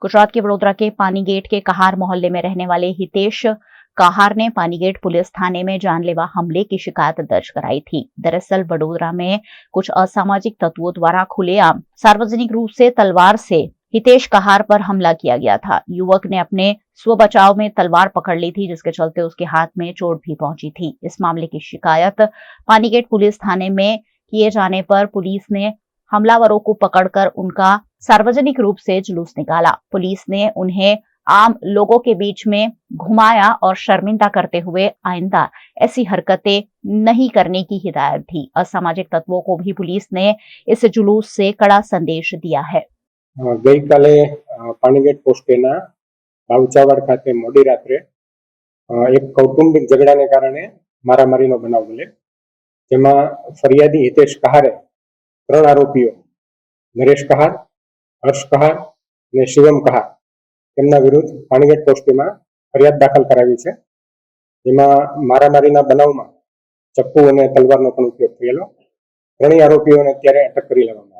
गुजरात के वडोदरा के पानीगेट के कहार मोहल्ले में रहने वाले हितेश कहार ने पानीगेट पुलिस थाने में जानलेवा हमले की शिकायत दर्ज कराई थी। दरअसल वडोदरा में कुछ असामाजिक तत्वों द्वारा खुलेआम सार्वजनिक रूप से तलवार से हितेश कहार पर हमला किया गया था। युवक ने अपने स्व बचाव में तलवार पकड़ ली थी, जिसके चलते उसके हाथ में चोट भी पहुंची थी। इस मामले की शिकायत पानीगेट पुलिस थाने में किए जाने पर पुलिस ने हमलावरों को पकड़कर उनका सार्वजनिक रूप से जुलूस निकाला। पुलिस ने उन्हें आम लोगों के बीच में घुमाया और शर्मिंदा करते हुए आइंदा ऐसी हरकतें नहीं करने की हिदायत दी। असामाजिक तत्वों को भी पुलिस ने इस जुलूस से कड़ा संदेश दिया है। गई काले पानीगेट पोस्टेना बावचावाड़ खाते मोडी रात्रे एक कौटुंबिक झगड़ाने कारणे मारामारीनो बनाव बने, जेमां फरियादी हितेश कहारे 3 आरोपीओ नरेश कहार, हर्ष कहार ने शिवम कहार તેમના વિરુદ્ધ પાણીગેટ પોસ્ટીમાં ફરિયાદ દાખલ કરાવી છે, જેમાં મારામારીના બનાવમાં ચપ્પુ અને તલવારનો પણ ઉપયોગ થયેલો. ત્રણેય આરોપીઓને અત્યારે અટક કરી લેવામાં